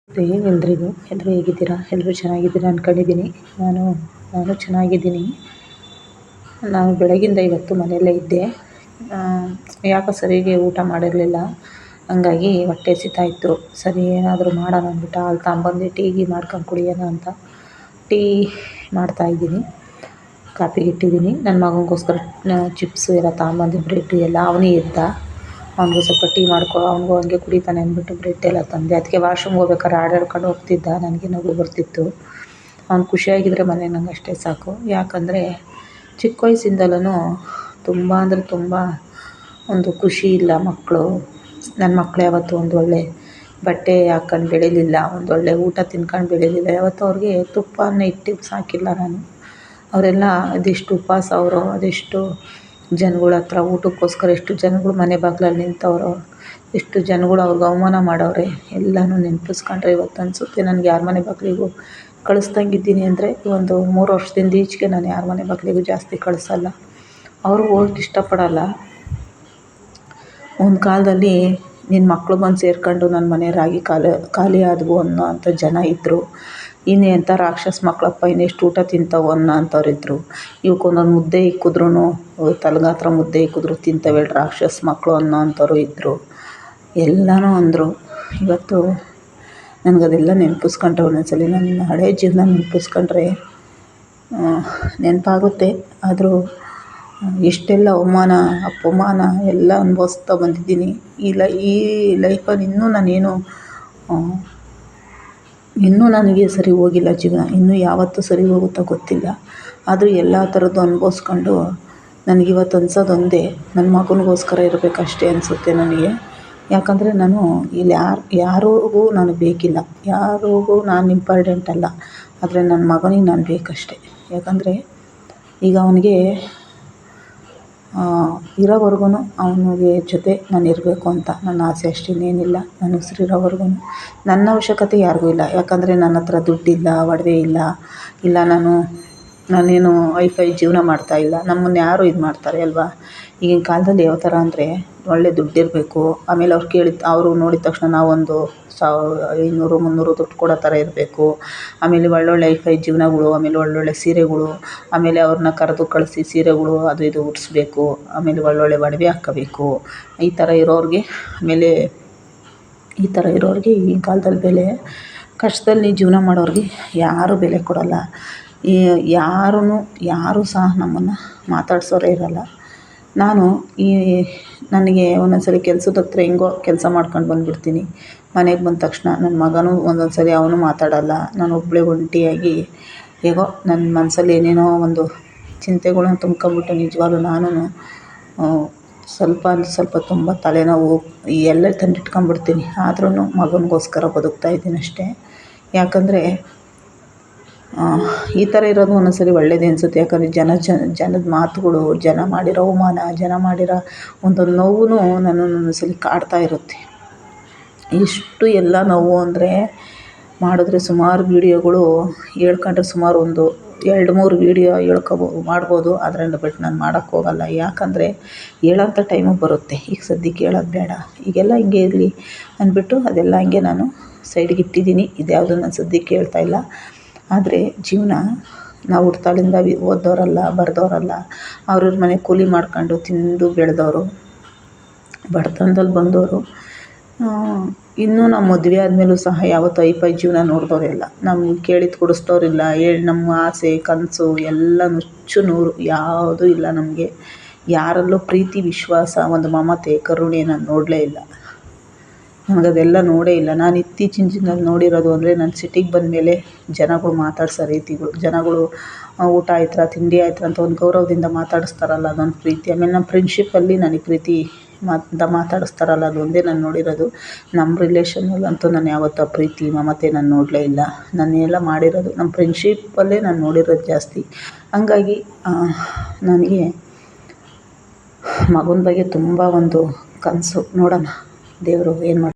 ಮತ್ತೆ ಎಲ್ಲರೂ ಹೇಗಿದ್ದೀರಾ? ಎಲ್ಲರೂ ಚೆನ್ನಾಗಿದ್ದೀರಾ ಅಂದ್ಕೊಂಡಿದ್ದೀನಿ. ನಾನು ಚೆನ್ನಾಗಿದ್ದೀನಿ. ನಾನು ಬೆಳಗಿಂದ ಇವತ್ತು ಮನೆಯಲ್ಲೇ ಇದ್ದೆ. ಯಾಕೋ ಸರಿಗೆ ಊಟ ಮಾಡಿರಲಿಲ್ಲ. ಹಂಗಾಗಿ ಹೊಟ್ಟೆ ಹಸಿತಾಯಿತ್ತು. ಸರಿ ಏನಾದರೂ ಮಾಡೋಣ ಅಂದ್ಬಿಟ್ಟು ಹಾಲು ತಗೊಂಬಂದು ಟೀ ಮಾಡ್ಕೊಂಡು ಕುಡಿಯೋಣ ಅಂತ ಟೀ ಮಾಡ್ತಾಯಿದ್ದೀನಿ. ಕಾಪಿಗೆ ಇಟ್ಟಿದ್ದೀನಿ. ನನ್ನ ಮಗನಿಗೋಸ್ಕರ ಚಿಪ್ಸು ಎಲ್ಲ ತಗೊಂಬಂದು ಬ್ರೆಡ್ ಎಲ್ಲ ಅವನೇ ಇದ್ದ. ಅವ್ನಿಗೂ ಸ್ವಲ್ಪ ಟೀ ಅವ್ನಿಗೂ ಹಂಗೆ ಕುಡಿತಾನೆ ಅಂದ್ಬಿಟ್ಟು ಬ್ರೆಡ್ ಎಲ್ಲ ತಂದೆ. ಅದಕ್ಕೆ ವಾಶ್ರೂಮ್ಗೆ ಹೋಗ್ಬೇಕಾದ್ರೆ ಹಾಡು ಹೋಗ್ತಿದ್ದ. ನನಗೆ ನಗು ಬರ್ತಿತ್ತು. ಅವ್ನು ಖುಷಿಯಾಗಿದ್ದರೆ ಮನೆಗೆ ನಂಗೆ ಅಷ್ಟೇ ಸಾಕು. ಯಾಕಂದರೆ ಚಿಕ್ಕ ವಯಸ್ಸಿಂದಲೂ ತುಂಬ ಅಂದರೆ ತುಂಬ ಒಂದು ಖುಷಿ ಇಲ್ಲ ಮಕ್ಕಳು. ನನ್ನ ಮಕ್ಕಳು ಯಾವತ್ತೂ ಒಂದೊಳ್ಳೆ ಬಟ್ಟೆ ಹಾಕ್ಕೊಂಡು ಬೆಳೀಲಿಲ್ಲ, ಒಂದೊಳ್ಳೆ ಊಟ ತಿನ್ಕೊಂಡು ಬೆಳೀಲಿಲ್ಲ. ಯಾವತ್ತೂ ಅವ್ರಿಗೆ ತುಪ್ಪನ ಇಟ್ಟು ಸಾಕಿಲ್ಲ ನಾನು. ಅವರೆಲ್ಲ ಅದೆಷ್ಟು ಉಪವಾಸ ಅವರು, ಅದೆಷ್ಟು ಜನಗಳ ಹತ್ರ ಊಟಕ್ಕೋಸ್ಕರ ಎಷ್ಟು ಜನಗಳು ಮನೆ ಬಾಗಿಲಲ್ಲಿ ನಿಂತವರು, ಎಷ್ಟು ಜನಗಳು ಅವ್ರಿಗೆ ಅವಮಾನ ಮಾಡವ್ರೆ. ಎಲ್ಲನೂ ನೆನಪಿಸ್ಕೊಂಡ್ರೆ ಇವತ್ತು ಅನಿಸುತ್ತೆ ನನಗೆ ಯಾರ ಮನೆ ಬಾಗಿಲಿಗೂ ಕಳಿಸ್ದಂಗಿದ್ದೀನಿ. ಅಂದರೆ ಒಂದು 3 ವರ್ಷದಿಂದ ಈಚೆಗೆ ನಾನು ಯಾರ ಮನೆ ಬಾಗಿಲಿಗೂ ಜಾಸ್ತಿ ಕಳಿಸಲ್ಲ. ಅವರು ಹೋಗಕ್ಕೆ ಇಷ್ಟಪಡಲ್ಲ. ಒಂದು ಕಾಲದಲ್ಲಿ ನಿನ್ನ ಮಕ್ಕಳು ಬಂದು ಸೇರ್ಕೊಂಡು ನನ್ನ ಮನೆ ರಾಗಿ ಖಾಲಿ ಆದವು ಅನ್ನೋ ಅಂಥ ಜನ ಇದ್ದರು. ಎಂಥ ರಾಕ್ಷಸ ಮಕ್ಕಳಪ್ಪ, ಇನ್ನೆಷ್ಟು ಊಟ ತಿಂತಾವೆ ಅನ್ನೋ ಅಂಥವ್ರಿದ್ರು. ಇವಕ್ಕೊಂದೊಂದು ಮುದ್ದೆ ಇಕ್ಕಿದ್ರೂ ತಲೆಗಾತ್ರ ಮುದ್ದೆ ಇಕ್ಕಿದ್ರು ತಿಂತವೆ ರಾಕ್ಷಸ ಮಕ್ಕಳು ಅನ್ನೋ ಅಂಥವ್ರು ಇದ್ದರು. ಎಲ್ಲನೂ ಅಂದರು. ಇವತ್ತು ನನಗದೆಲ್ಲ ನೆನಪಿಸ್ಕೊಂಡ್ರೆ ಒಂದೊಂದ್ಸಲ ನನ್ನ ಹಳೇ ಜೀವನ ನೆನಪಿಸ್ಕೊಂಡ್ರೆ ನೆನಪಾಗುತ್ತೆ. ಆದರೂ ಎಷ್ಟೆಲ್ಲ ಅವಮಾನ ಅಪಮಾನ ಎಲ್ಲ ಅನುಭವಿಸ್ತಾ ಬಂದಿದ್ದೀನಿ. ಈ ಲೈಫಲ್ಲಿ ಇನ್ನೂ ನನಗೆ ಸರಿ ಹೋಗಿಲ್ಲ ಜೀವನ. ಇನ್ನೂ ಯಾವತ್ತೂ ಸರಿ ಹೋಗುತ್ತೋ ಗೊತ್ತಿಲ್ಲ. ಆದರೂ ಎಲ್ಲ ಥರದ್ದು ಅನುಭವಿಸ್ಕೊಂಡು ನನಗಿವತ್ತು ಅನ್ಸೋದೊಂದೇ, ನನ್ನ ಮಗನಿಗೋಸ್ಕರ ಇರಬೇಕಷ್ಟೇ ಅನಿಸುತ್ತೆ ನನಗೆ. ಯಾಕಂದರೆ ನಾನು ಇಲ್ಲಿ ಯಾರಿಗೂ ನಾನು ಬೇಕಿಲ್ಲ, ಯಾರಿಗೂ ನಾನು ಇಂಪಾರ್ಟೆಂಟ್ ಅಲ್ಲ. ಆದರೆ ನನ್ನ ಮಗನಿಗೆ ನಾನು ಬೇಕಷ್ಟೆ. ಯಾಕಂದರೆ ಈಗ ಅವನಿಗೆ ಇರೋವರೆಗೂ ಅವನಿಗೆ ಜೊತೆ ನಾನು ಇರಬೇಕು ಅಂತ ನನ್ನ ಆಸೆ ಅಷ್ಟೇ, ಇನ್ನೇನಿಲ್ಲ. ನನ್ನ ಉಸಿರಿರೋವರೆಗೂ ನನ್ನ ಅವಶ್ಯಕತೆ ಯಾರಿಗೂ ಇಲ್ಲ. ಯಾಕಂದರೆ ನನ್ನ ಹತ್ರ ದುಡ್ಡಿಲ್ಲ, ಒಡವೆ ಇಲ್ಲ, ನಾನೇನು ಹೈಫೈ ಜೀವನ ಮಾಡ್ತಾಯಿಲ್ಲ. ನಮ್ಮನ್ನು ಯಾರು ಇದು ಮಾಡ್ತಾರೆ ಅಲ್ವಾ? ಈಗಿನ ಕಾಲದಲ್ಲಿ ಯಾವ ಥರ ಅಂದರೆ ಒಳ್ಳೆ ದುಡ್ಡಿರಬೇಕು. ಆಮೇಲೆ ಅವರು ನೋಡಿದ ತಕ್ಷಣ ನಾವೊಂದು 500-300 ದುಡ್ಡು ಕೊಡೋ ಥರ ಇರಬೇಕು. ಆಮೇಲೆ ಒಳ್ಳೊಳ್ಳೆ ಹೈಫೈ ಜೀವನಗಳು, ಆಮೇಲೆ ಒಳ್ಳೊಳ್ಳೆ ಸೀರೆಗಳು, ಆಮೇಲೆ ಅವ್ರನ್ನ ಕರೆದು ಕಳಿಸಿ ಸೀರೆಗಳು ಅದು ಇದು ಉಡಿಸ್ಬೇಕು. ಆಮೇಲೆ ಒಳ್ಳೊಳ್ಳೆ ಒಡವೆ ಹಾಕ್ಕೋಬೇಕು. ಈ ಥರ ಇರೋರಿಗೆ ಈಗಿನ ಕಾಲದಲ್ಲಿ ಬೆಲೆ. ಕಷ್ಟದಲ್ಲಿ ಜೀವನ ಮಾಡೋರಿಗೆ ಯಾರೂ ಬೆಲೆ ಕೊಡೋಲ್ಲ. ಯಾರೂ ಸಹ ನಮ್ಮನ್ನು ಮಾತಾಡ್ಸೋರೇ ಇರೋಲ್ಲ. ನನಗೆ ಒಂದೊಂದ್ಸಲ ಕೆಲಸದ ಹತ್ರ ಹೆಂಗೋ ಕೆಲಸ ಮಾಡ್ಕೊಂಡು ಬಂದುಬಿಡ್ತೀನಿ. ಮನೆಗೆ ಬಂದ ತಕ್ಷಣ ನನ್ನ ಮಗನೂ ಒಂದೊಂದ್ಸಲ ಅವನು ಮಾತಾಡೋಲ್ಲ. ನಾನು ಒಬ್ಬಳೇ ಒಂಟಿಯಾಗಿ ಹೇಗೋ ನನ್ನ ಮನಸ್ಸಲ್ಲಿ ಏನೇನೋ ಒಂದು ಚಿಂತೆಗಳನ್ನ ತುಂಬ್ಕೊಂಬಿಟ್ಟು ನಿಜವಾಗ್ಲೂ ನಾನು ಸ್ವಲ್ಪ ತುಂಬ ತಲೆನೋವು ಎಲ್ಲ ತಂದಿಟ್ಕೊಂಬಿಡ್ತೀನಿ. ಆದ್ರೂ ಮಗನಿಗೋಸ್ಕರ ಬದುಕ್ತಾಯಿದ್ದೀನಿ ಅಷ್ಟೇ. ಯಾಕಂದರೆ ಈ ಥರ ಇರೋದು ಒಂದೊಂದ್ಸಲಿ ಒಳ್ಳೇದೇ ಅನಿಸುತ್ತೆ. ಯಾಕಂದರೆ ಜನದ ಮಾತುಗಳು, ಜನ ಮಾಡಿರೋ ಅವಮಾನ, ಜನ ಮಾಡಿರೋ ಒಂದೊಂದು ನೋವು ನನ್ನನ್ನು ಒಂದೊಂದ್ಸಲಿ ಕಾಡ್ತಾ ಇರುತ್ತೆ. ಎಷ್ಟು ಎಲ್ಲ ನೋವು ಅಂದರೆ ಮಾಡಿದ್ರೆ ಸುಮಾರು ವೀಡಿಯೋಗಳು ಹೇಳ್ಕೊಂಡ್ರೆ ಸುಮಾರು ಒಂದು 2-3 ವೀಡಿಯೋ ಮಾಡ್ಬೋದು. ಅದರಿಂದ ಬಿಟ್ಟು ನಾನು ಮಾಡೋಕ್ಕೆ ಹೋಗಲ್ಲ. ಯಾಕಂದರೆ ಹೇಳೋಂಥ ಟೈಮಿಗೆ ಬರುತ್ತೆ. ಈಗ ಸದ್ಯಕ್ಕೆ ಹೇಳೋದು ಬೇಡ, ಈಗೆಲ್ಲ ಹಿಂಗೆ ಇರಲಿ ಅಂದ್ಬಿಟ್ಟು ಅದೆಲ್ಲ ಹಂಗೆ ನಾನು ಸೈಡ್ಗೆ ಇಟ್ಟಿದ್ದೀನಿ. ಇದ್ಯಾವುದು ನಾನು ಸದ್ಯಕ್ಕೆ ಹೇಳ್ತಾಯಿಲ್ಲ. ಆದರೆ ಜೀವನ ನಾವು ಹುಟ್ದಾಳಿಂದ ಓದೋರಲ್ಲ, ಬರೆದವರಲ್ಲ. ಅವ್ರವ್ರ ಮನೆ ಕೂಲಿ ಮಾಡ್ಕೊಂಡು ತಿಂದು ಬೆಳೆದವರು, ಬಡತನದಲ್ಲಿ ಬಂದವರು. ಇನ್ನೂ ನಾವು ಮದುವೆ ಆದಮೇಲೂ ಸಹ ಯಾವತ್ತೂ ಹೈಫೈ ಜೀವನ ನೋಡಿದವರೇ ಇಲ್ಲ. ನಮ್ಗೆ ಕೇಳಿದ್ದು ಕೊಡಿಸ್ದವ್ರಿಲ್ಲ. ನಮ್ಮ ಆಸೆ ಕನಸು ಎಲ್ಲ ನುಚ್ಚು ನೂರು ಯಾವುದೂ ಇಲ್ಲ ನಮಗೆ. ಯಾರಲ್ಲೂ ಪ್ರೀತಿ, ವಿಶ್ವಾಸ, ಒಂದು ಮಮತೆ, ಕರುಣೆ ನಾನು ನೋಡಲೇ ಇಲ್ಲ. ನನಗದೆಲ್ಲ ನೋಡೇ ಇಲ್ಲ. ನಾನು ಇತ್ತೀಚಿನ ದಿನದಲ್ಲಿ ನೋಡಿರೋದು ಅಂದರೆ ನಾನು ಸಿಟಿಗೆ ಬಂದಮೇಲೆ ಜನಗಳು ಮಾತಾಡ್ಸೋ ರೀತಿಗಳು, ಜನಗಳು ಊಟ ಆಯ್ತಾ, ತಿಂಡಿ ಆಯ್ತಾ ಅಂತ ಒಂದು ಗೌರವದಿಂದ ಮಾತಾಡಿಸ್ತಾರಲ್ಲ, ಅದೊಂದು ಪ್ರೀತಿ. ಆಮೇಲೆ ನಮ್ಮ ಫ್ರೆಂಡ್ಶಿಪ್ಪಲ್ಲಿ ನನಗೆ ಪ್ರೀತಿ ಮಾತಾಡಿಸ್ತಾರಲ್ಲ, ಅದೊಂದೇ ನಾನು ನೋಡಿರೋದು. ನಮ್ಮ ರಿಲೇಷನ್ನಲ್ಲಂತೂ ನಾನು ಯಾವತ್ತೂ ಪ್ರೀತಿ ಮಮತೆ ನಾನು ನೋಡಲೇ ಇಲ್ಲ. ನಾನೆಲ್ಲ ಮಾಡಿರೋದು ನಮ್ಮ ಫ್ರೆಂಡ್ಶಿಪ್ಪಲ್ಲೇ ನಾನು ನೋಡಿರೋದು ಜಾಸ್ತಿ. ಹಂಗಾಗಿ ನನಗೆ ಮಗನ ಬಗ್ಗೆ ತುಂಬ ಒಂದು ಕನಸು. ನೋಡೋಣ ದೇವರು ಏನು ಮಾಡ್ತಾರೆ.